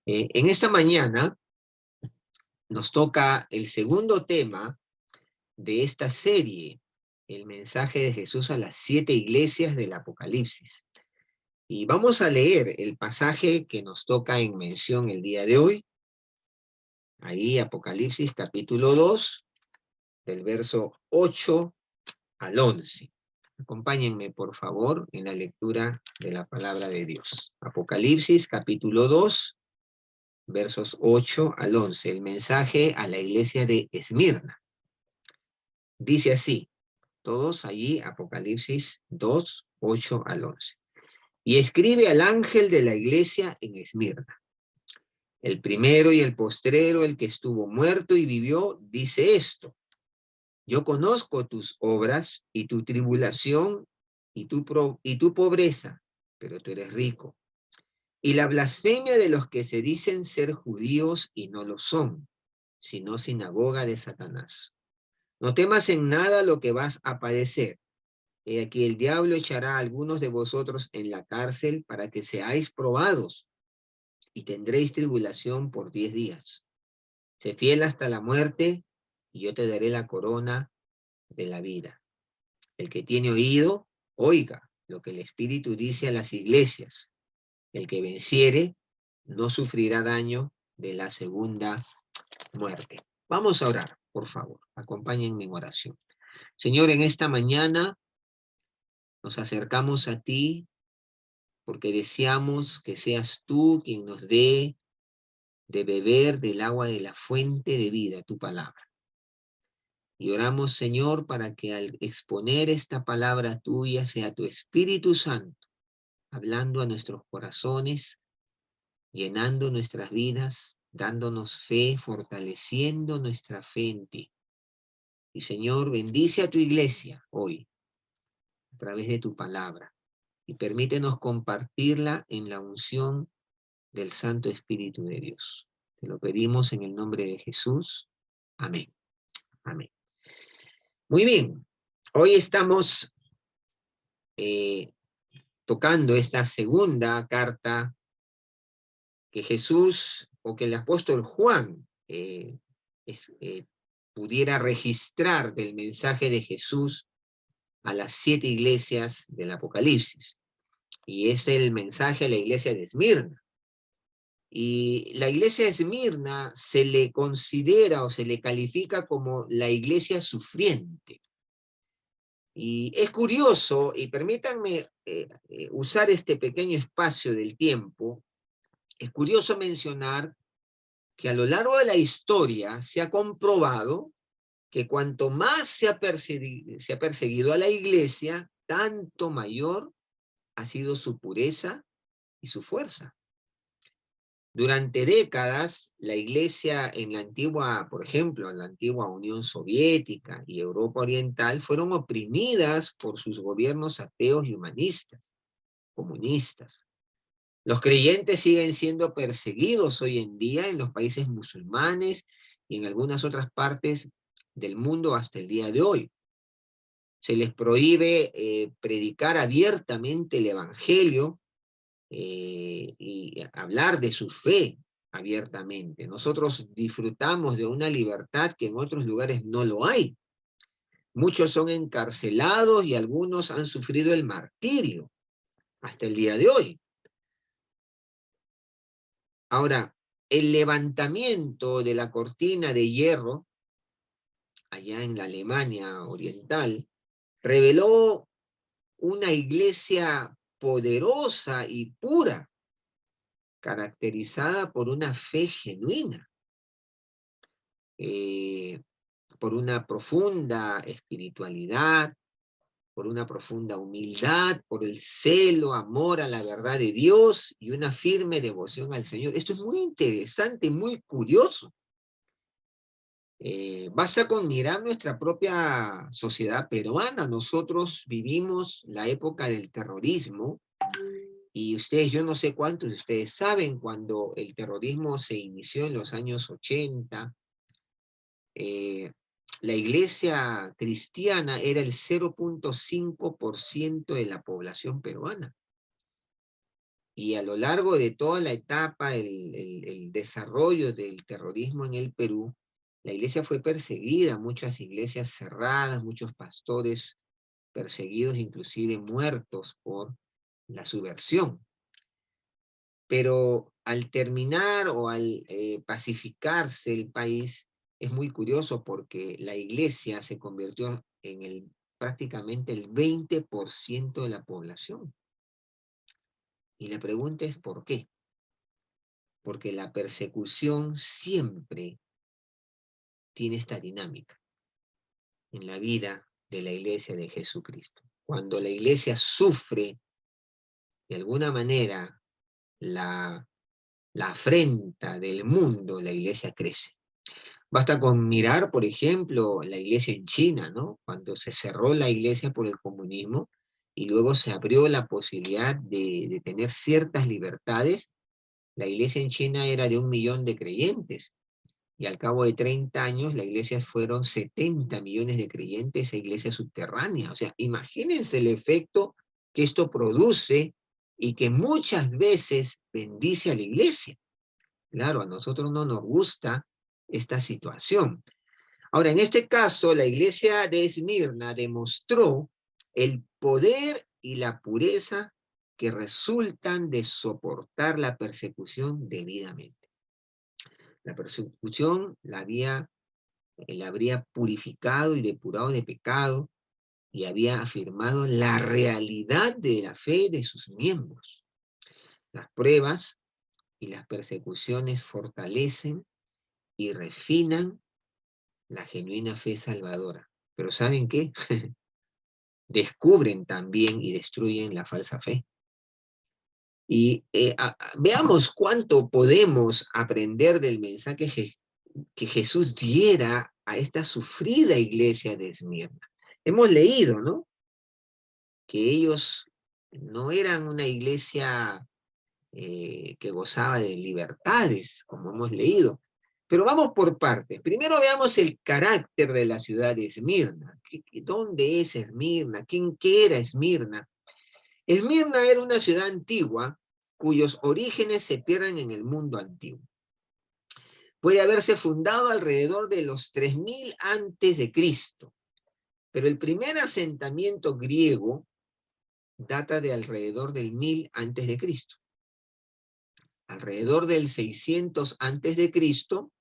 En esta mañana nos toca el segundo tema de esta serie, el mensaje de Jesús a las 7 iglesias del Apocalipsis. Y vamos a leer el pasaje que nos toca en mención el día de hoy. Ahí Apocalipsis capítulo 2, del verso 8 al 11. Acompáñenme, por favor, en la lectura de la palabra de Dios. Apocalipsis capítulo 2, versos 8 al 11. El mensaje a la iglesia de Esmirna. Dice así, todos allí, Apocalipsis 2, 8 al 11. Y escribe al ángel de la iglesia en Esmirna. El primero y el postrero, el que estuvo muerto y vivió, dice esto. Yo conozco tus obras y tu tribulación y tu pobreza, pero tú eres rico. Y la blasfemia de los que se dicen ser judíos y no lo son, sino sinagoga de Satanás. No temas en nada lo que vas a padecer. He aquí el diablo echará a algunos de vosotros en la cárcel para que seáis probados y tendréis tribulación por 10 días. Sé fiel hasta la muerte y yo te daré la corona de la vida. El que tiene oído, oiga lo que el Espíritu dice a las iglesias. El que venciere no sufrirá daño de la segunda muerte. Vamos a orar, por favor. Acompáñenme en oración. Señor, en esta mañana nos acercamos a ti porque deseamos que seas tú quien nos dé de beber del agua de la fuente de vida, tu palabra. Y oramos, Señor, para que al exponer esta palabra tuya sea tu Espíritu Santo hablando a nuestros corazones, llenando nuestras vidas, dándonos fe, fortaleciendo nuestra fe en ti. Y Señor, bendice a tu iglesia hoy a través de tu palabra y permítenos compartirla en la unción del Santo Espíritu de Dios. Te lo pedimos en el nombre de Jesús. Amén. Amén. Muy bien. Hoy estamos eh, tocando esta segunda carta que Jesús o que el apóstol Juan es, pudiera registrar del mensaje de Jesús a las 7 iglesias del Apocalipsis. Y es el mensaje a la iglesia de Esmirna. Y la iglesia de Esmirna se le considera o se le califica como la iglesia sufriente. Y es curioso, y permítanme usar este pequeño espacio del tiempo, es curioso mencionar que a lo largo de la historia se ha comprobado que cuanto más se ha perseguido a la iglesia, tanto mayor ha sido su pureza y su fuerza. Durante décadas, la iglesia en la antigua, por ejemplo, en la antigua Unión Soviética y Europa Oriental, fueron oprimidas por sus gobiernos ateos y humanistas, comunistas. Los creyentes siguen siendo perseguidos hoy en día en los países musulmanes y en algunas otras partes del mundo hasta el día de hoy. Se les prohíbe predicar abiertamente el evangelio y hablar de su fe abiertamente. Nosotros disfrutamos de una libertad que en otros lugares no lo hay. Muchos son encarcelados y algunos han sufrido el martirio hasta el día de hoy. Ahora, el levantamiento de la cortina de hierro allá en la Alemania oriental reveló una iglesia poderosa y pura, caracterizada por una fe genuina, eh, por una profunda espiritualidad, por una profunda humildad, por el celo, amor a la verdad de Dios y una firme devoción al Señor. Esto es muy interesante, muy curioso. Basta con mirar nuestra propia sociedad peruana. Nosotros vivimos la época del terrorismo y ustedes, yo no sé cuántos de ustedes saben, cuando el terrorismo se inició en los años 80, eh, la iglesia cristiana era el 0.5% de la población peruana. Y a lo largo de toda la etapa, el desarrollo del terrorismo en el Perú, la iglesia fue perseguida, muchas iglesias cerradas, muchos pastores perseguidos, inclusive muertos por la subversión. Pero al terminar o al pacificarse el país, es muy curioso porque la iglesia se convirtió en prácticamente el 20% de la población. Y la pregunta es ¿por qué? Porque la persecución siempre tiene esta dinámica en la vida de la iglesia de Jesucristo. Cuando la iglesia sufre de alguna manera la, la afrenta del mundo, la iglesia crece. Basta con mirar, por ejemplo, la iglesia en China, ¿no? Cuando se cerró la iglesia por el comunismo y luego se abrió la posibilidad de tener ciertas libertades, la iglesia en China era de 1 millón de creyentes y al cabo de 30 años la iglesia fueron 70 millones de creyentes a iglesia subterránea. O sea, imagínense el efecto que esto produce y que muchas veces bendice a la iglesia. Claro, a nosotros no nos gusta esta situación. Ahora, en este caso, la iglesia de Esmirna demostró el poder y la pureza que resultan de soportar la persecución debidamente. La persecución la habría purificado y depurado de pecado y había afirmado la realidad de la fe de sus miembros. Las pruebas y las persecuciones fortalecen y refinan la genuina fe salvadora. Pero ¿saben qué? Descubren también y destruyen la falsa fe. Y veamos cuánto podemos aprender del mensaje que Jesús diera a esta sufrida iglesia de Esmirna. Hemos leído, ¿no? Que ellos no eran una iglesia que gozaba de libertades, como hemos leído. Pero vamos por partes. Primero veamos el carácter de la ciudad de Esmirna. ¿Dónde es Esmirna? ¿Qué era Esmirna? Esmirna era una ciudad antigua cuyos orígenes se pierden en el mundo antiguo. Puede haberse fundado alrededor de los 3000 antes de Cristo, pero el primer asentamiento griego data de alrededor del 1000 antes de Cristo. Alrededor del 600 antes de Cristo,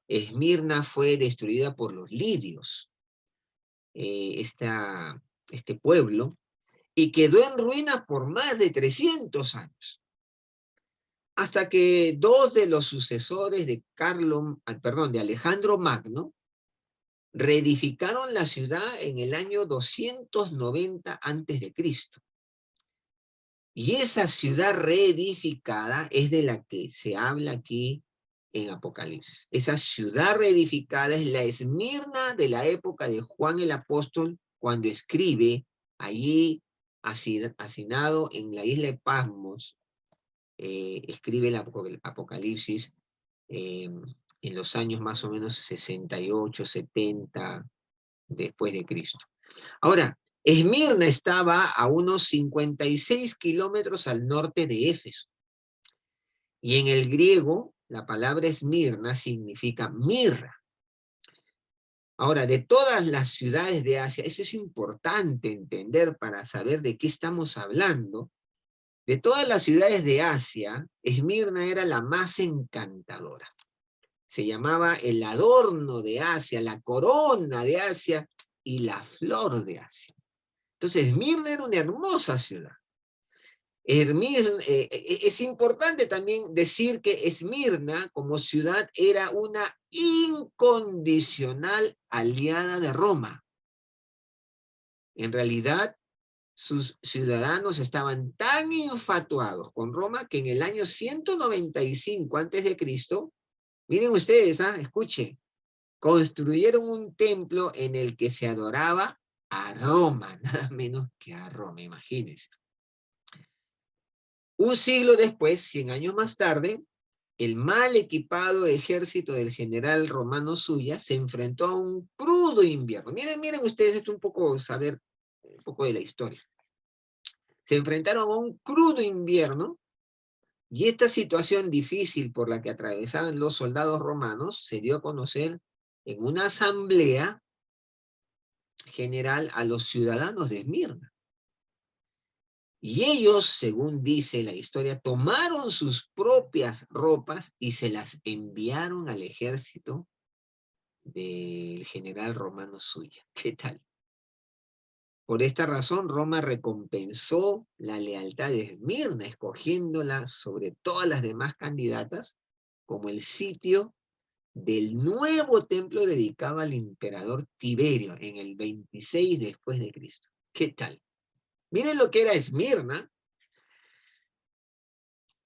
Esmirna fue destruida por los lidios, este pueblo, y quedó en ruina por más de 300 años. Hasta que dos de los sucesores de de Alejandro Magno reedificaron la ciudad en el año 290 antes de Cristo. Y esa ciudad reedificada es de la que se habla aquí en Apocalipsis. Esa ciudad reedificada es la Esmirna de la época de Juan el Apóstol, cuando escribe allí, hacinado en la isla de Patmos, escribe el Apocalipsis en los años más o menos 68, 70 después de Cristo. Ahora, Esmirna estaba a unos 56 kilómetros al norte de Éfeso. Y en el griego, la palabra Esmirna significa mirra. Ahora, de todas las ciudades de Asia, eso es importante entender para saber de qué estamos hablando. De todas las ciudades de Asia, Esmirna era la más encantadora. Se llamaba el adorno de Asia, la corona de Asia y la flor de Asia. Entonces, Esmirna era una hermosa ciudad. Es importante también decir que Esmirna, como ciudad, era una incondicional aliada de Roma. En realidad, sus ciudadanos estaban tan infatuados con Roma que en el año 195 antes de Cristo, miren ustedes, escuchen, construyeron un templo en el que se adoraba a Roma, nada menos que a Roma, imagínense. Un siglo después, 100 años más tarde, el mal equipado ejército del general romano Sulla se enfrentó a un crudo invierno. Miren ustedes esto saber un poco de la historia. Se enfrentaron a un crudo invierno Y esta situación difícil por la que atravesaban los soldados romanos se dio a conocer en una asamblea general a los ciudadanos de Esmirna. Y ellos, según dice la historia, tomaron sus propias ropas y se las enviaron al ejército del general romano Sulla. ¿Qué tal? Por esta razón, Roma recompensó la lealtad de Esmirna, escogiéndola sobre todas las demás candidatas como el sitio del nuevo templo dedicado al emperador Tiberio en el 26 después de Cristo. ¿Qué tal? Miren lo que era Esmirna.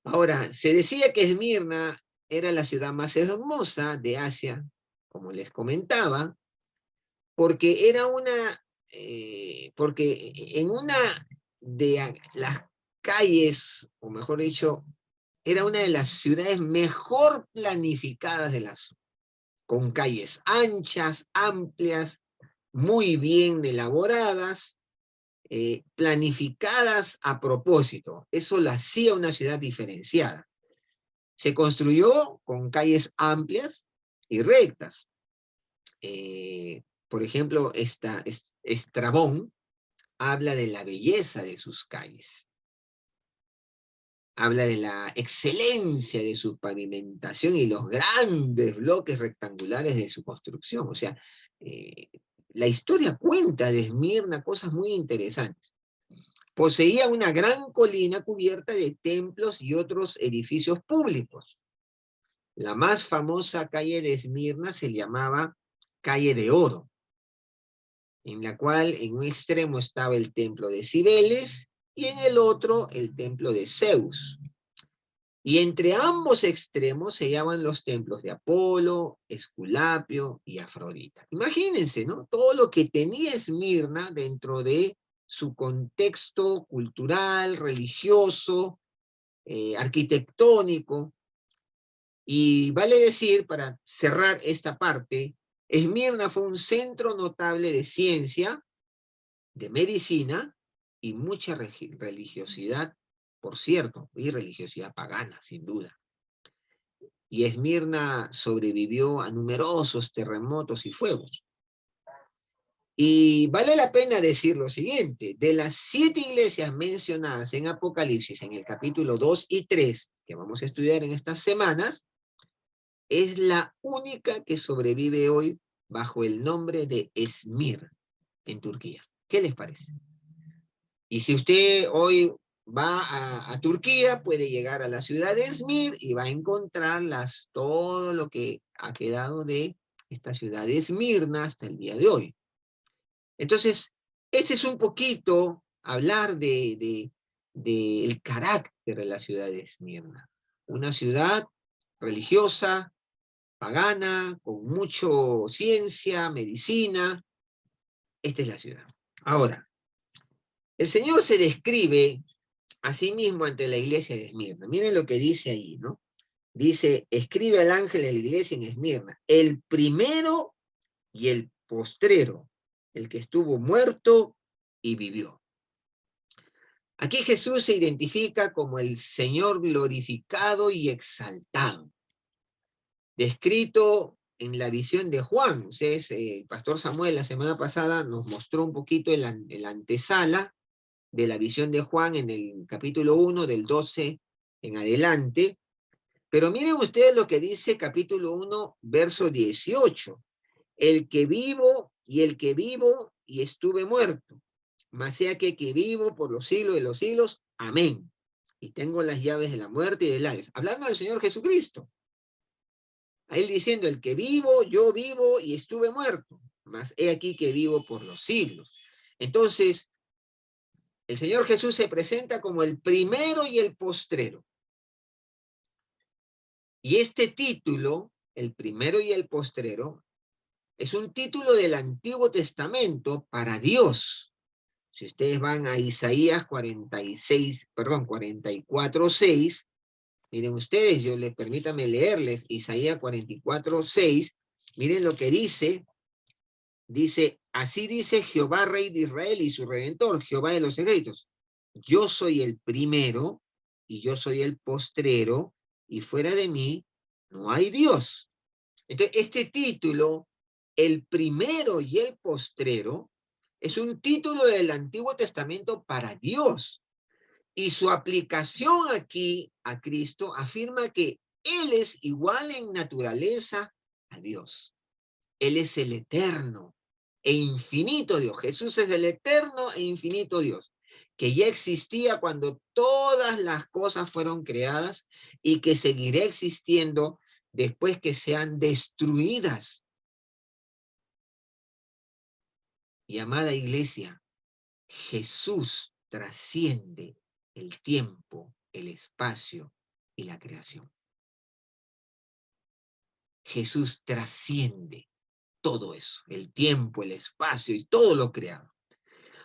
Ahora, se decía que Esmirna era la ciudad más hermosa de Asia, como les comentaba, porque era porque en una de las calles, o mejor dicho, era una de las ciudades mejor planificadas de las, con calles anchas, amplias, muy bien elaboradas, planificadas a propósito. Eso la hacía una ciudad diferenciada. Se construyó con calles amplias y rectas. Por ejemplo, Estrabón habla de la belleza de sus calles, habla de la excelencia de su pavimentación y los grandes bloques rectangulares de su construcción. O sea, eh, la historia cuenta de Esmirna cosas muy interesantes. Poseía una gran colina cubierta de templos y otros edificios públicos. La más famosa calle de Esmirna se llamaba Calle de Oro, en la cual en un extremo estaba el templo de Cibeles y en el otro el templo de Zeus. Y entre ambos extremos se hallaban los templos de Apolo, Esculapio y Afrodita. Imagínense, ¿no? Todo lo que tenía Esmirna dentro de su contexto cultural, religioso, arquitectónico. Y vale decir, para cerrar esta parte, Esmirna fue un centro notable de ciencia, de medicina y mucha religiosidad, por cierto, y religiosidad pagana, sin duda. Y Esmirna sobrevivió a numerosos terremotos y fuegos. Y vale la pena decir lo siguiente: de las 7 iglesias mencionadas en Apocalipsis, en el capítulo 2 y 3, que vamos a estudiar en estas semanas, es la única que sobrevive hoy bajo el nombre de Esmir, en Turquía. ¿Qué les parece? Y si usted hoy va a Turquía, puede llegar a la ciudad de Esmir y va a encontrar todo lo que ha quedado de esta ciudad de Esmirna hasta el día de hoy. Entonces, este es un poquito hablar del carácter de la ciudad de Esmirna. Una ciudad religiosa, pagana, con mucho ciencia, medicina. Esta es la ciudad. Ahora, el Señor se describe a sí mismo ante la iglesia de Esmirna. Miren lo que dice ahí, ¿no? Dice: escribe al ángel de la iglesia en Esmirna, el primero y el postrero, el que estuvo muerto y vivió. Aquí Jesús se identifica como el Señor glorificado y exaltado, descrito en la visión de Juan. Ustedes, el pastor Samuel la semana pasada nos mostró un poquito en la antesala de la visión de Juan en el capítulo 1, del 12 en adelante. Pero miren ustedes lo que dice capítulo 1, verso 18. El que vivo y estuve muerto, mas sea que vivo por los siglos de los siglos. Amén. Y tengo las llaves de la muerte y del Hades. Hablando del Señor Jesucristo. A él diciendo: el que yo vivo y estuve muerto, mas he aquí que vivo por los siglos. Entonces, el Señor Jesús se presenta como el primero y el postrero. Y este título, el primero y el postrero, es un título del Antiguo Testamento para Dios. Si ustedes van a Isaías 44:6, miren ustedes, permítame leerles Isaías 44:6, miren lo que dice. Dice: así dice Jehová, Rey de Israel y su Redentor, Jehová de los ejércitos: yo soy el primero y yo soy el postrero, y fuera de mí no hay Dios. Entonces, este título, el primero y el postrero, es un título del Antiguo Testamento para Dios. Y su aplicación aquí a Cristo afirma que Él es igual en naturaleza a Dios. Él es el eterno e infinito Dios. Jesús es el eterno e infinito Dios, que ya existía cuando todas las cosas fueron creadas y que seguirá existiendo después que sean destruidas. Y amada iglesia, Jesús trasciende el tiempo, el espacio y la creación. Jesús trasciende todo eso, el tiempo, el espacio y todo lo creado.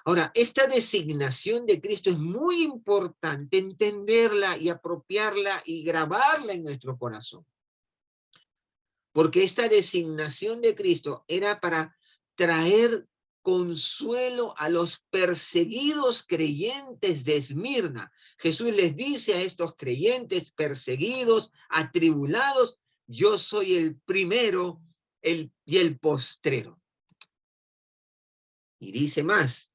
Ahora, esta designación de Cristo es muy importante entenderla y apropiarla y grabarla en nuestro corazón. Porque esta designación de Cristo era para traer consuelo a los perseguidos creyentes de Esmirna. Jesús les dice a estos creyentes perseguidos, atribulados, yo soy el primero y el postrero. Y dice más,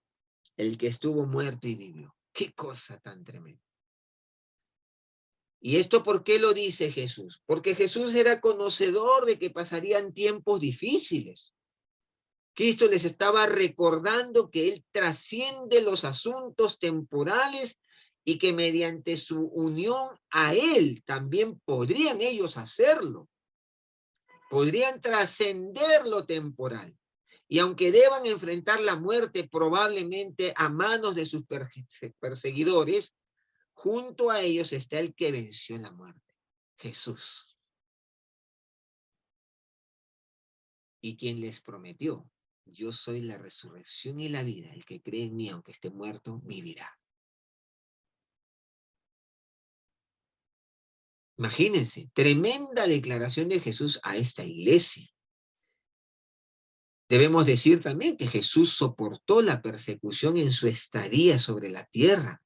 el que estuvo muerto y vivió. Qué cosa tan tremenda. ¿Y esto por qué lo dice Jesús? Porque Jesús era conocedor de que pasarían tiempos difíciles. Cristo les estaba recordando que Él trasciende los asuntos temporales y que mediante su unión a Él también podrían ellos hacerlo. Podrían trascender lo temporal. Y aunque deban enfrentar la muerte probablemente a manos de sus perseguidores, junto a ellos está el que venció la muerte, Jesús. Y quien les prometió, yo soy la resurrección y la vida, el que cree en mí, aunque esté muerto, vivirá. Imagínense, tremenda declaración de Jesús a esta iglesia. Debemos decir también que Jesús soportó la persecución en su estadía sobre la tierra.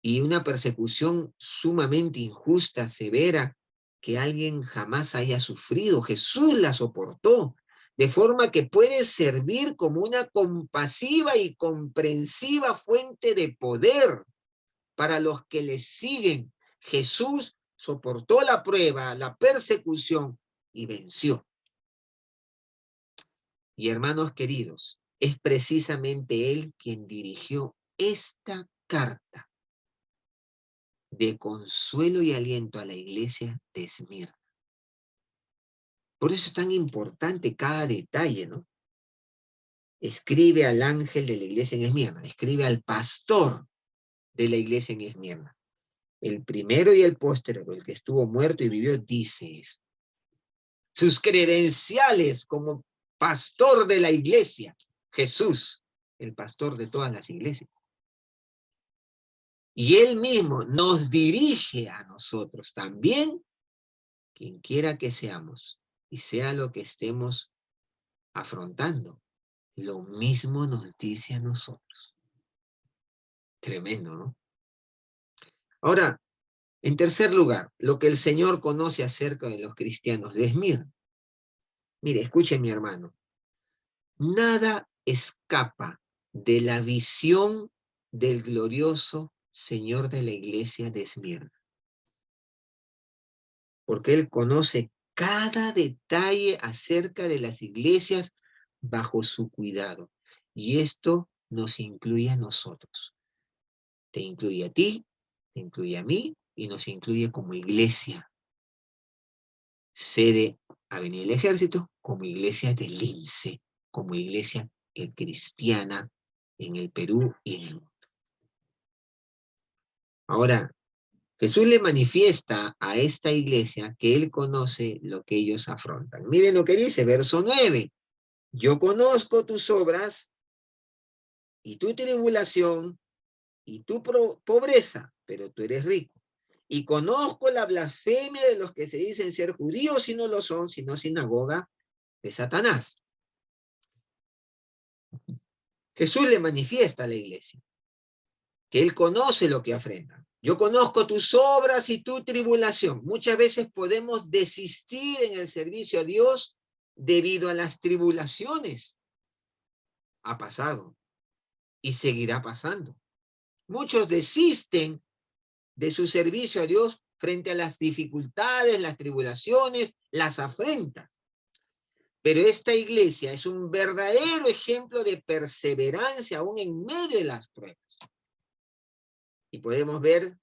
Y una persecución sumamente injusta, severa, que alguien jamás haya sufrido. Jesús la soportó, de forma que puede servir como una compasiva y comprensiva fuente de poder para los que le siguen. Jesús soportó la prueba, la persecución y venció. Y hermanos queridos, es precisamente Él quien dirigió esta carta de consuelo y aliento a la iglesia de Esmirna. Por eso es tan importante cada detalle, ¿no? Escribe al ángel de la iglesia en Esmirna, escribe al pastor de la iglesia en Esmirna. El primero y el posterior, el que estuvo muerto y vivió, dice eso. Sus credenciales como pastor de la iglesia, Jesús, el pastor de todas las iglesias. Y él mismo nos dirige a nosotros también, quien quiera que seamos, y sea lo que estemos afrontando. Lo mismo nos dice a nosotros. Tremendo, ¿no? Ahora, en tercer lugar, lo que el Señor conoce acerca de los cristianos de Esmirna. Mire, escuche mi hermano. Nada escapa de la visión del glorioso Señor de la iglesia de Esmirna. Porque Él conoce cada detalle acerca de las iglesias bajo su cuidado. Y esto nos incluye a nosotros. Te incluye a ti, te incluye a mí y nos incluye como iglesia. Sede Avenida del Ejército, como iglesia del INSE, como iglesia cristiana en el Perú y en el mundo. Ahora, Jesús le manifiesta a esta iglesia que Él conoce lo que ellos afrontan. Miren lo que dice, verso 9. Yo conozco tus obras y tu tribulación y tu pobreza, pero tú eres rico. Y conozco la blasfemia de los que se dicen ser judíos y no lo son, sino sinagoga de Satanás. Jesús le manifiesta a la iglesia. que Él conoce lo que afrentan. Yo conozco tus obras y tu tribulación. Muchas veces podemos desistir en el servicio a Dios debido a las tribulaciones. Ha pasado y seguirá pasando. Muchos desisten de su servicio a Dios frente a las dificultades, las tribulaciones, las afrentas. Pero esta iglesia es un verdadero ejemplo de perseverancia aún en medio de las pruebas. Y podemos ver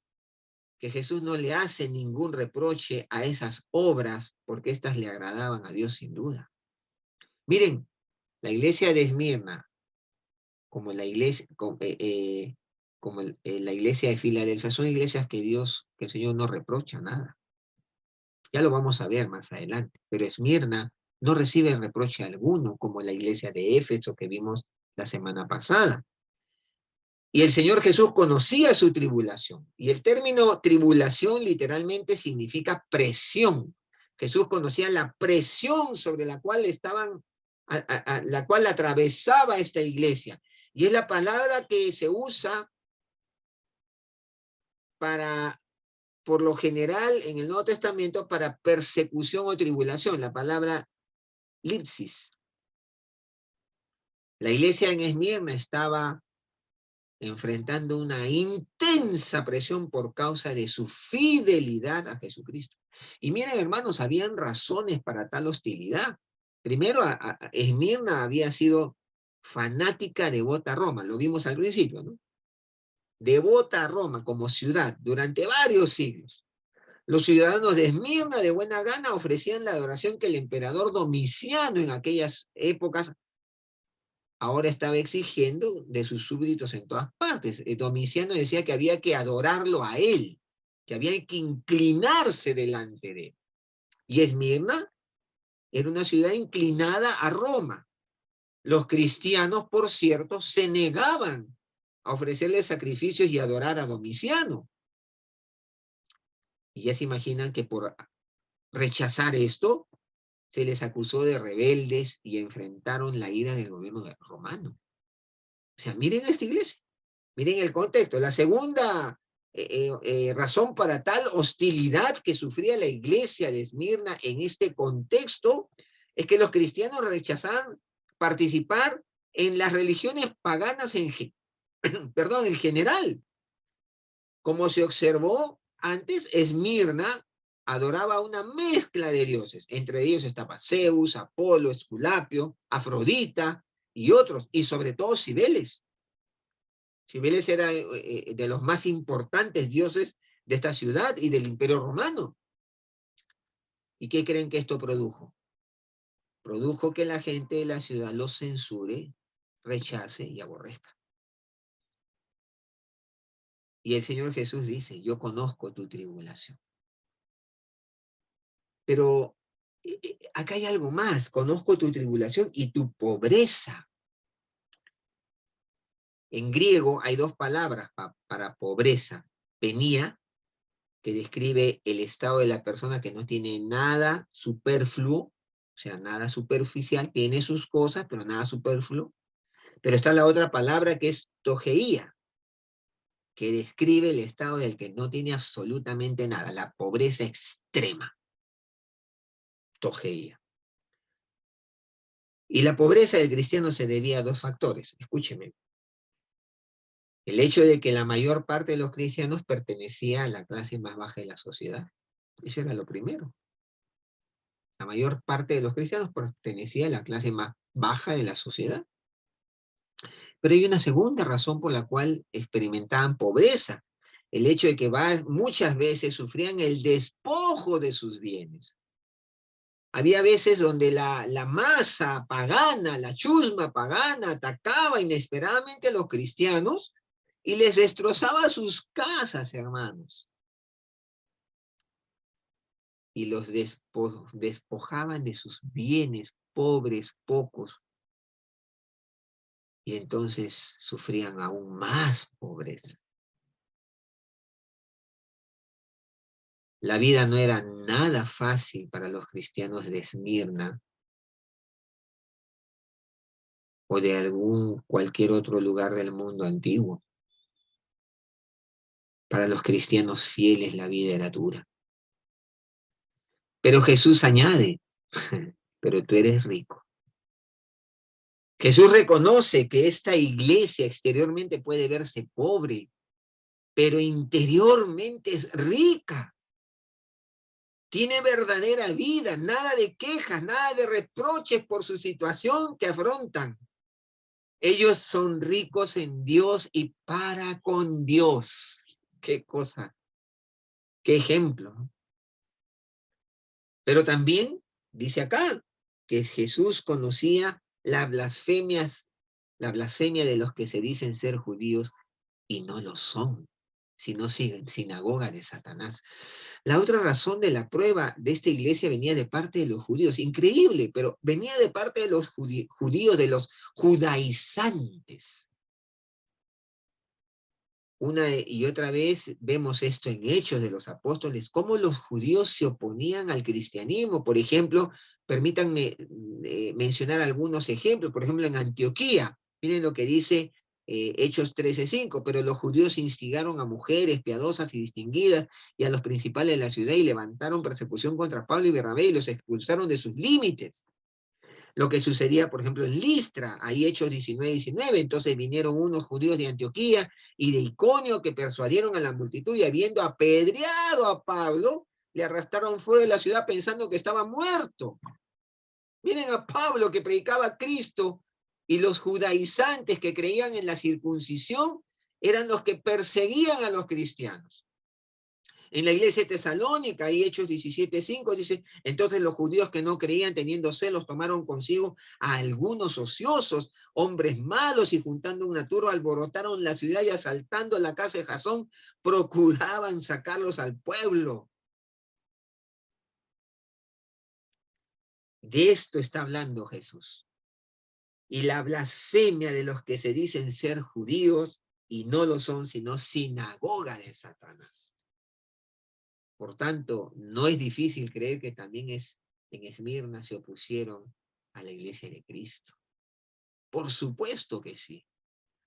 que Jesús no le hace ningún reproche a esas obras porque éstas le agradaban a Dios sin duda. Miren, la iglesia de Esmirna, como la iglesia, la iglesia de Filadelfia, son iglesias que que el Señor no reprocha nada. Ya lo vamos a ver más adelante. Pero Esmirna no recibe reproche alguno, como la iglesia de Éfeso que vimos la semana pasada. Y el Señor Jesús conocía su tribulación. Y el término tribulación literalmente significa presión. Jesús conocía la presión sobre la cual la cual atravesaba esta iglesia. Y es la palabra que se usa por lo general, en el Nuevo Testamento, para persecución o tribulación. La palabra lipsis. La iglesia en Esmirna estaba enfrentando una intensa presión por causa de su fidelidad a Jesucristo. Y miren, hermanos, habían razones para tal hostilidad. Primero, Esmirna había sido fanática devota a Roma, lo vimos al principio, ¿no? Devota a Roma como ciudad durante varios siglos. Los ciudadanos de Esmirna de buena gana ofrecían la adoración que el emperador Domiciano en aquellas épocas ahora estaba exigiendo de sus súbditos en todas partes. Domiciano decía que había que adorarlo a él, que había que inclinarse delante de él. Y Esmirna era una ciudad inclinada a Roma. Los cristianos, por cierto, se negaban a ofrecerle sacrificios y adorar a Domiciano. Y ya se imaginan que por rechazar esto, se les acusó de rebeldes y enfrentaron la ira del gobierno romano. O sea, miren esta iglesia. Miren el contexto. La segunda razón para tal hostilidad que sufría la iglesia de Esmirna en este contexto es que los cristianos rechazaban participar en las religiones paganas en general. Como se observó antes, Esmirna adoraba una mezcla de dioses. Entre ellos estaba Zeus, Apolo, Esculapio, Afrodita y otros, y sobre todo Cibeles. Cibeles era de los más importantes dioses de esta ciudad y del Imperio Romano. ¿Y qué creen que esto produjo? Produjo que la gente de la ciudad los censure, rechace y aborrezca. Y el Señor Jesús dice, yo conozco tu tribulación. Pero acá hay algo más, conozco tu tribulación y tu pobreza. En griego hay dos palabras para pobreza. Penía, que describe el estado de la persona que no tiene nada superfluo, o sea, nada superficial, tiene sus cosas, pero nada superfluo. Pero está la otra palabra que es togeía, que describe el estado del que no tiene absolutamente nada, la pobreza extrema. Togeía. Y la pobreza del cristiano se debía a dos factores, escúcheme. El hecho de que la mayor parte de los cristianos pertenecía a la clase más baja de la sociedad. Eso era lo primero. La mayor parte de los cristianos pertenecía a la clase más baja de la sociedad. Pero hay una segunda razón por la cual experimentaban pobreza. El hecho de que muchas veces sufrían el despojo de sus bienes. Había veces donde la masa pagana, la chusma pagana, atacaba inesperadamente a los cristianos y les destrozaba sus casas, hermanos. Y los despojaban de sus bienes, pobres, pocos. Y entonces sufrían aún más pobreza. La vida no era nada fácil para los cristianos de Esmirna o de cualquier otro lugar del mundo antiguo. Para los cristianos fieles la vida era dura. Pero Jesús añade, pero tú eres rico. Jesús reconoce que esta iglesia exteriormente puede verse pobre, pero interiormente es rica. Tiene verdadera vida, nada de quejas, nada de reproches por su situación que afrontan. Ellos son ricos en Dios y para con Dios. Qué cosa, qué ejemplo, ¿no? Pero también dice acá que Jesús conocía la blasfemia de los que se dicen ser judíos y no lo son, sino sinagoga de Satanás. La otra razón de la prueba de esta iglesia venía de parte de los judíos. Increíble, pero venía de parte de los judíos, de los judaizantes. Una y otra vez vemos esto en Hechos de los Apóstoles, cómo los judíos se oponían al cristianismo. Por ejemplo, permítanme mencionar algunos ejemplos. Por ejemplo, en Antioquía, miren lo que dice Hechos 13:5, pero los judíos instigaron a mujeres piadosas y distinguidas y a los principales de la ciudad y levantaron persecución contra Pablo y Bernabé y los expulsaron de sus límites. Lo que sucedía, por ejemplo, en Listra, ahí Hechos 19:19, entonces vinieron unos judíos de Antioquía y de Iconio que persuadieron a la multitud y habiendo apedreado a Pablo, le arrastraron fuera de la ciudad pensando que estaba muerto. Miren a Pablo que predicaba a Cristo y los judaizantes que creían en la circuncisión eran los que perseguían a los cristianos. En la iglesia de Tesalónica, ahí Hechos 17:5, dice, entonces los judíos que no creían teniendo celos tomaron consigo a algunos ociosos, hombres malos, y juntando una turba alborotaron la ciudad y asaltando la casa de Jasón, procuraban sacarlos al pueblo. De esto está hablando Jesús. Y la blasfemia de los que se dicen ser judíos y no lo son, sino sinagoga de Satanás. Por tanto, no es difícil creer que también en Esmirna se opusieron a la iglesia de Cristo. Por supuesto que sí.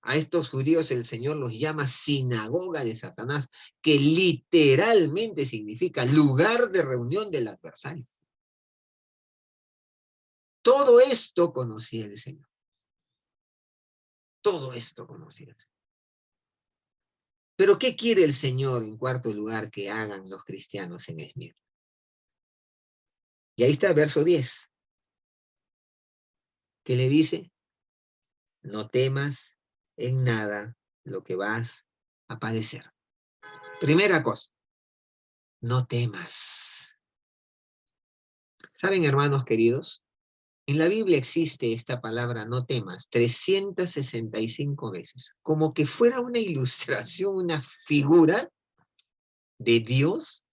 A estos judíos el Señor los llama sinagoga de Satanás, que literalmente significa lugar de reunión del adversario. Todo esto conocía el Señor. Todo esto conocía el Señor. Pero ¿qué quiere el Señor, en cuarto lugar, que hagan los cristianos en Esmirna? Y ahí está el verso 10, que le dice, no temas en nada lo que vas a padecer. Primera cosa, no temas. ¿Saben, hermanos queridos? En la Biblia existe esta palabra no temas 365 veces, como que fuera una ilustración, una figura de Dios,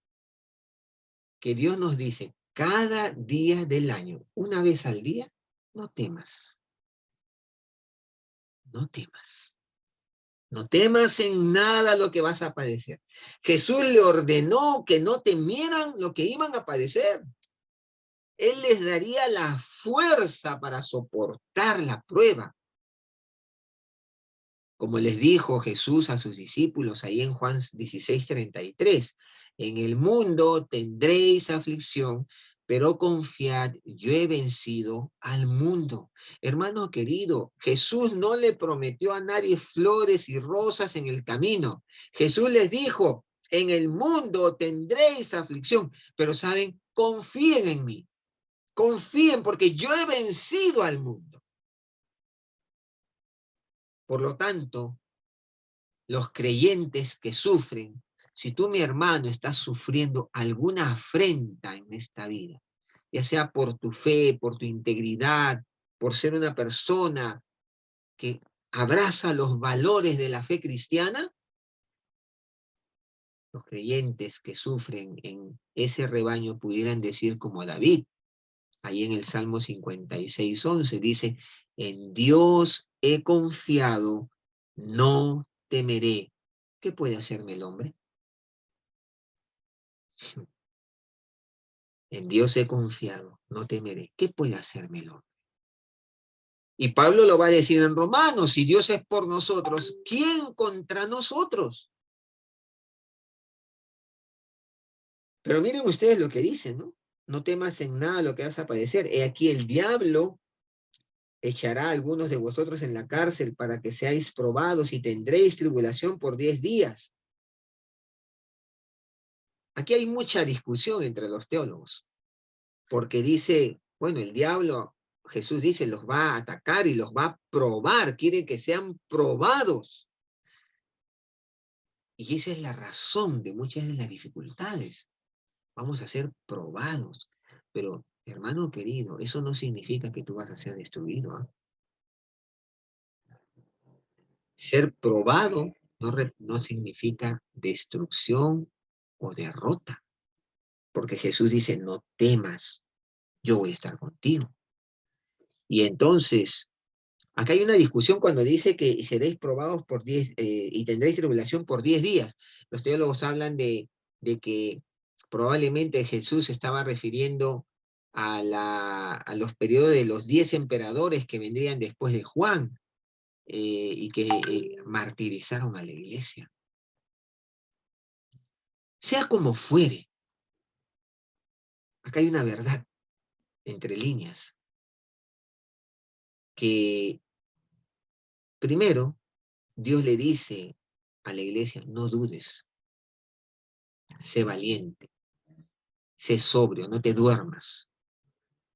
que Dios nos dice cada día del año, una vez al día, no temas. No temas. No temas en nada lo que vas a padecer. Jesús le ordenó que no temieran lo que iban a padecer. Él les daría la fuerza para soportar la prueba. Como les dijo Jesús a sus discípulos ahí en Juan 16:33, en el mundo tendréis aflicción, pero confiad, yo he vencido al mundo. Hermano querido, Jesús no le prometió a nadie flores y rosas en el camino. Jesús les dijo, en el mundo tendréis aflicción, pero saben, confíen en mí, confíen porque yo he vencido al mundo. Por lo tanto, los creyentes que sufren, si tú, mi hermano, estás sufriendo alguna afrenta en esta vida, ya sea por tu fe, por tu integridad, por ser una persona que abraza los valores de la fe cristiana, los creyentes que sufren en ese rebaño pudieran decir como David, ahí en el Salmo 56:11, dice, en Dios he confiado, no temeré. ¿Qué puede hacerme el hombre? En Dios he confiado, no temeré. ¿Qué puede hacerme el hombre? Y Pablo lo va a decir en Romanos, si Dios es por nosotros, ¿quién contra nosotros? Pero miren ustedes lo que dicen, ¿no? No temas en nada lo que vas a padecer. He aquí el diablo echará a algunos de vosotros en la cárcel para que seáis probados y tendréis tribulación por 10 días. Aquí hay mucha discusión entre los teólogos, porque dice, bueno, el diablo, Jesús dice, los va a atacar y los va a probar, quiere que sean probados. Y esa es la razón de muchas de las dificultades. Vamos a ser probados. Pero, hermano querido, eso no significa que tú vas a ser destruido, ¿ah? Ser probado no significa destrucción o derrota, porque Jesús dice, no temas, yo voy a estar contigo. Y entonces, acá hay una discusión cuando dice que seréis probados por 10 y tendréis tribulación por 10 días. Los teólogos hablan de que probablemente Jesús se estaba refiriendo a los periodos de los 10 emperadores que vendrían después de Juan, y que martirizaron a la iglesia. Sea como fuere, acá hay una verdad entre líneas, que primero Dios le dice a la iglesia, no dudes, sé valiente, sé sobrio, no te duermas,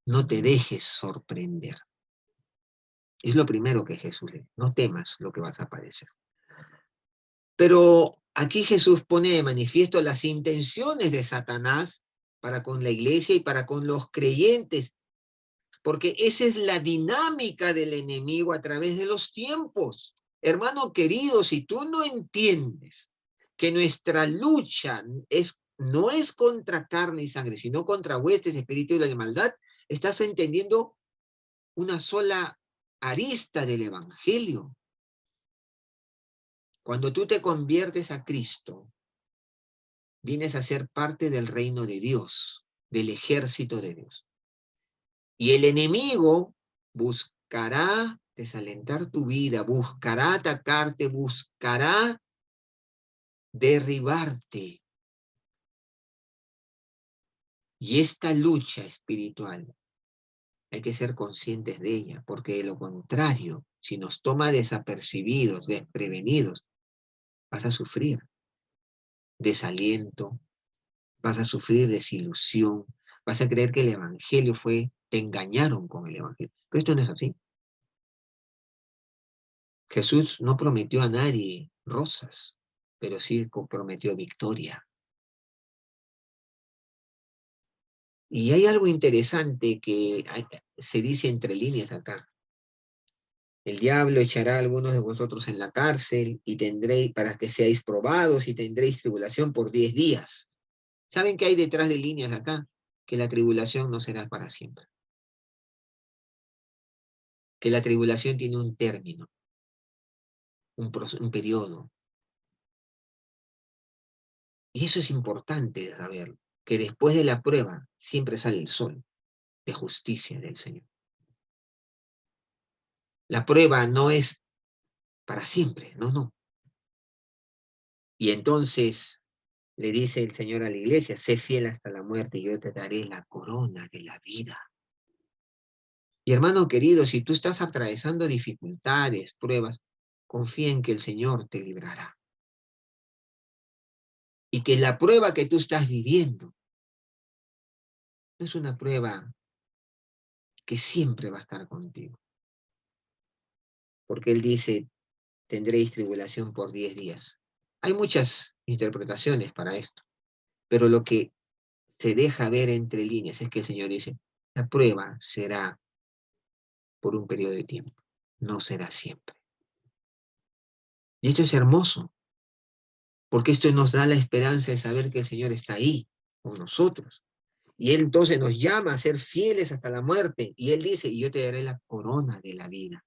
no te dejes sorprender. Es lo primero que Jesús le dice, no temas lo que vas a padecer. Pero aquí Jesús pone de manifiesto las intenciones de Satanás para con la iglesia y para con los creyentes, porque esa es la dinámica del enemigo a través de los tiempos. Hermano querido, si tú no entiendes que nuestra lucha no es contra carne y sangre, sino contra huestes, espíritu y la maldad, estás entendiendo una sola arista del evangelio. Cuando tú te conviertes a Cristo, vienes a ser parte del reino de Dios, del ejército de Dios. Y el enemigo buscará desalentar tu vida, buscará atacarte, buscará derribarte. Y esta lucha espiritual hay que ser conscientes de ella, porque de lo contrario, si nos toma desapercibidos, desprevenidos, vas a sufrir desaliento, vas a sufrir desilusión, vas a creer que el evangelio te engañaron con el evangelio. Pero esto no es así. Jesús no prometió a nadie rosas, pero sí prometió victoria. Y hay algo interesante que se dice entre líneas acá. El diablo echará a algunos de vosotros en la cárcel y tendréis, para que seáis probados y tendréis tribulación por 10 días. ¿Saben qué hay detrás de líneas acá? Que la tribulación no será para siempre. Que la tribulación tiene un término, un periodo. Y eso es importante de saber, que después de la prueba siempre sale el sol de justicia del Señor. La prueba no es para siempre, no, no. Y entonces le dice el Señor a la iglesia, sé fiel hasta la muerte y yo te daré la corona de la vida. Y hermano querido, si tú estás atravesando dificultades, pruebas, confía en que el Señor te librará. Y que la prueba que tú estás viviendo no es una prueba que siempre va a estar contigo. Porque Él dice, tendréis tribulación por 10 días. Hay muchas interpretaciones para esto, pero lo que se deja ver entre líneas es que el Señor dice, la prueba será por un periodo de tiempo, no será siempre. Y esto es hermoso, porque esto nos da la esperanza de saber que el Señor está ahí con nosotros. Y Él entonces nos llama a ser fieles hasta la muerte. Y Él dice, y yo te daré la corona de la vida.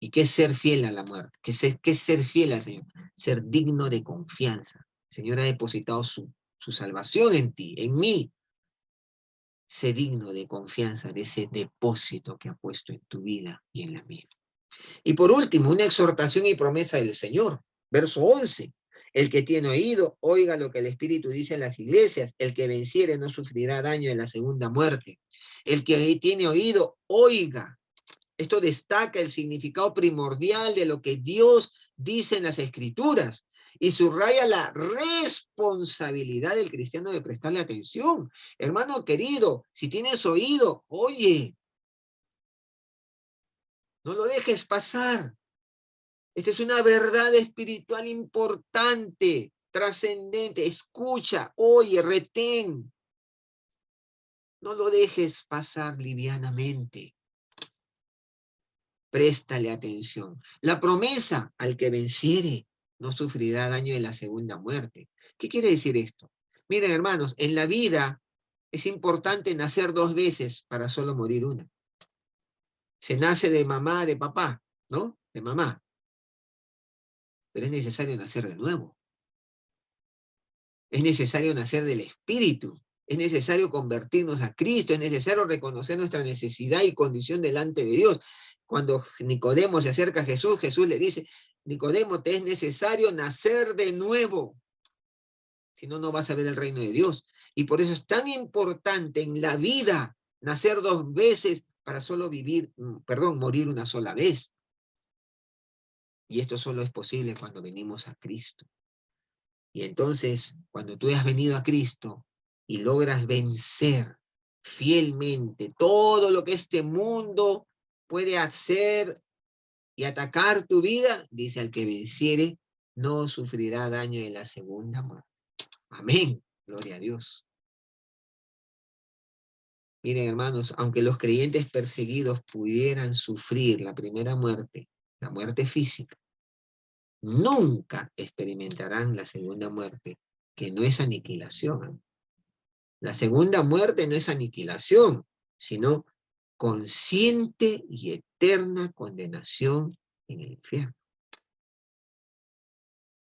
¿Y qué es ser fiel a la muerte? ¿Qué es ser fiel al Señor? Ser digno de confianza. El Señor ha depositado su salvación en ti, en mí. Sé digno de confianza de ese depósito que ha puesto en tu vida y en la mía. Y por último, una exhortación y promesa del Señor. Verso 11. El que tiene oído, oiga lo que el Espíritu dice en las iglesias. El que venciere no sufrirá daño en la segunda muerte. El que tiene oído, oiga. Esto destaca el significado primordial de lo que Dios dice en las Escrituras y subraya la responsabilidad del cristiano de prestarle atención. Hermano querido, si tienes oído, oye, no lo dejes pasar. Esta es una verdad espiritual importante, trascendente. Escucha, oye, retén. No lo dejes pasar livianamente. Préstale atención. La promesa al que venciere no sufrirá daño de la segunda muerte. ¿Qué quiere decir esto? Miren, hermanos, en la vida es importante nacer 2 veces para solo morir una. Se nace de mamá, de papá, ¿no? De mamá. Pero es necesario nacer de nuevo. Es necesario nacer del Espíritu. Es necesario convertirnos a Cristo. Es necesario reconocer nuestra necesidad y condición delante de Dios. Cuando Nicodemo se acerca a Jesús, Jesús le dice, Nicodemo, te es necesario nacer de nuevo. Si no, no vas a ver el reino de Dios. Y por eso es tan importante en la vida nacer 2 veces para solo morir una sola vez. Y esto solo es posible cuando venimos a Cristo. Y entonces, cuando tú has venido a Cristo y logras vencer fielmente todo lo que este mundo puede hacer y atacar tu vida, dice, al que venciere, no sufrirá daño en la segunda muerte. Amén. Gloria a Dios. Miren, hermanos, aunque los creyentes perseguidos pudieran sufrir la primera muerte, la muerte física, nunca experimentarán la segunda muerte, que no es aniquilación. La segunda muerte no es aniquilación, sino consciente y eterna condenación en el infierno.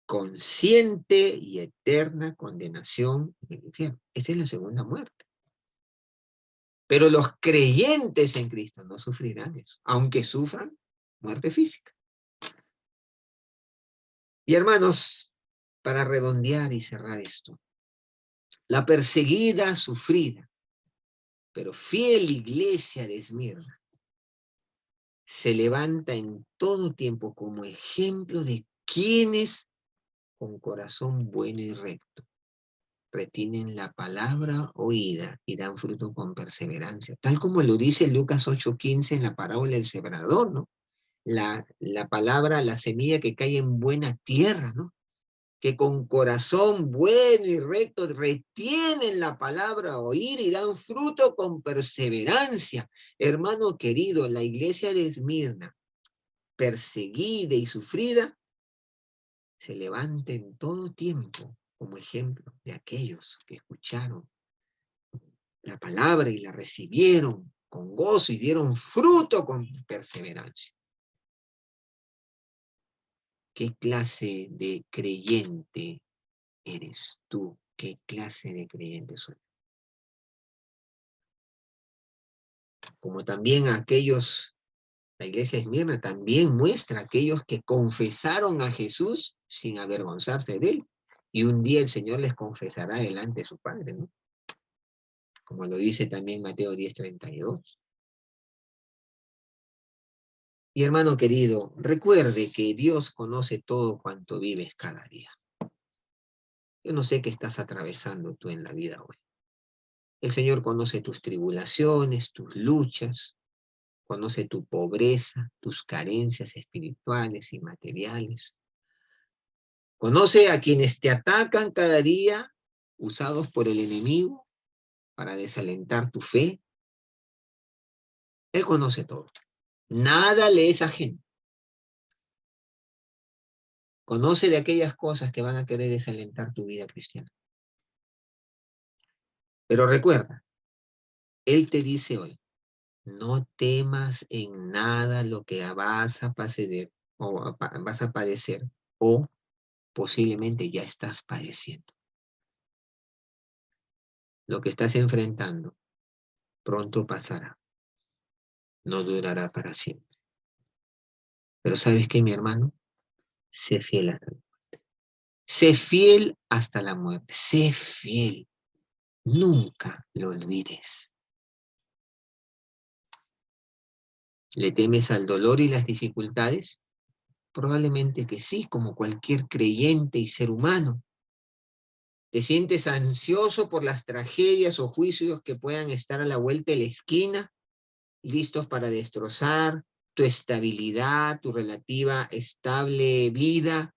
Consciente y eterna condenación en el infierno. Esa es la segunda muerte. Pero los creyentes en Cristo no sufrirán eso, aunque sufran muerte física. Y hermanos, para redondear y cerrar esto, la perseguida, sufrida, pero fiel iglesia de Esmirna se levanta en todo tiempo como ejemplo de quienes con corazón bueno y recto retienen la palabra oída y dan fruto con perseverancia, tal como lo dice Lucas 8:15 en la parábola del sembrador, ¿no? La palabra, la semilla que cae en buena tierra, ¿no? Que con corazón bueno y recto retienen la palabra a oír y dan fruto con perseverancia. Hermano querido, la iglesia de Esmirna, perseguida y sufrida, se levanta en todo tiempo como ejemplo de aquellos que escucharon la palabra y la recibieron con gozo y dieron fruto con perseverancia. ¿Qué clase de creyente eres tú? ¿Qué clase de creyente soy? Como también aquellos, la iglesia de Esmirna también muestra a aquellos que confesaron a Jesús sin avergonzarse de él. Y un día el Señor les confesará delante de su Padre, ¿no? Como lo dice también Mateo 10:32. Y hermano querido, recuerde que Dios conoce todo cuanto vives cada día. Yo no sé qué estás atravesando tú en la vida hoy. El Señor conoce tus tribulaciones, tus luchas, conoce tu pobreza, tus carencias espirituales y materiales. Conoce a quienes te atacan cada día, usados por el enemigo para desalentar tu fe. Él conoce todo. Nada le es ajeno. Conoce de aquellas cosas que van a querer desalentar tu vida cristiana. Pero recuerda, Él te dice hoy, no temas en nada lo que vas a padecer o posiblemente ya estás padeciendo. Lo que estás enfrentando pronto pasará, no durará para siempre. Pero ¿sabes qué, mi hermano? Sé fiel hasta el final. Sé fiel hasta la muerte. Sé fiel. Nunca lo olvides. ¿Le temes al dolor y las dificultades? Probablemente que sí, como cualquier creyente y ser humano. ¿Te sientes ansioso por las tragedias o juicios que puedan estar a la vuelta de la esquina, listos para destrozar tu estabilidad, tu relativa estable vida?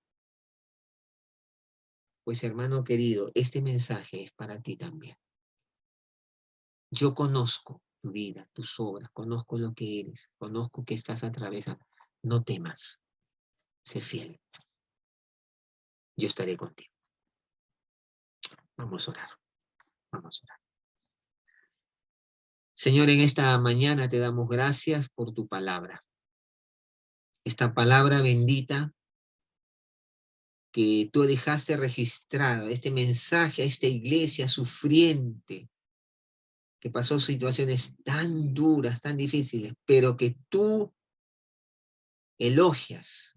Pues hermano querido, este mensaje es para ti también. Yo conozco tu vida, tus obras, conozco lo que eres, conozco que estás atravesando. No temas, sé fiel. Yo estaré contigo. Vamos a orar, vamos a orar. Señor, en esta mañana te damos gracias por tu palabra. Esta palabra bendita que tú dejaste registrada, este mensaje a esta iglesia sufriente, que pasó situaciones tan duras, tan difíciles, pero que tú elogias,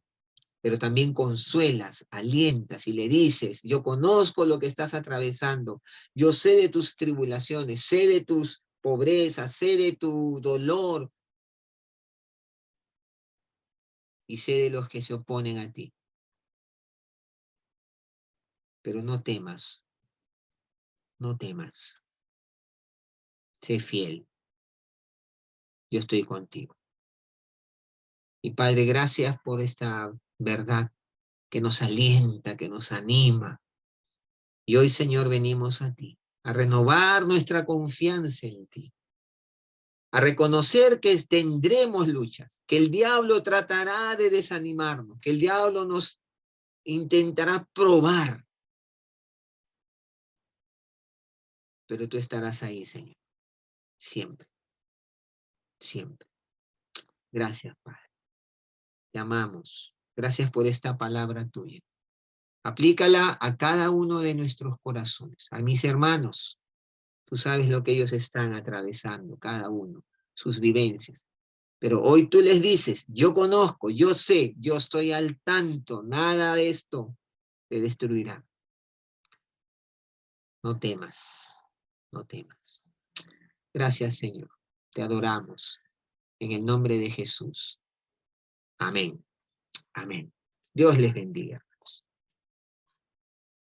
pero también consuelas, alientas y le dices, yo conozco lo que estás atravesando, yo sé de tus tribulaciones, sé de tus pobrezas, sé de tu dolor y sé de los que se oponen a ti. Pero no temas, no temas, sé fiel, yo estoy contigo. Y Padre, gracias por esta verdad que nos alienta, que nos anima. Y hoy, Señor, venimos a ti, a renovar nuestra confianza en ti, a reconocer que tendremos luchas, que el diablo tratará de desanimarnos, que el diablo nos intentará probar, pero tú estarás ahí, Señor, siempre, siempre. Gracias, Padre. Te amamos. Gracias por esta palabra tuya. Aplícala a cada uno de nuestros corazones, a mis hermanos. Tú sabes lo que ellos están atravesando, cada uno, sus vivencias. Pero hoy tú les dices, yo conozco, yo sé, yo estoy al tanto, nada de esto te destruirá. No temas, no temas. Gracias, Señor. Te adoramos. En el nombre de Jesús. Amén. Amén. Dios les bendiga.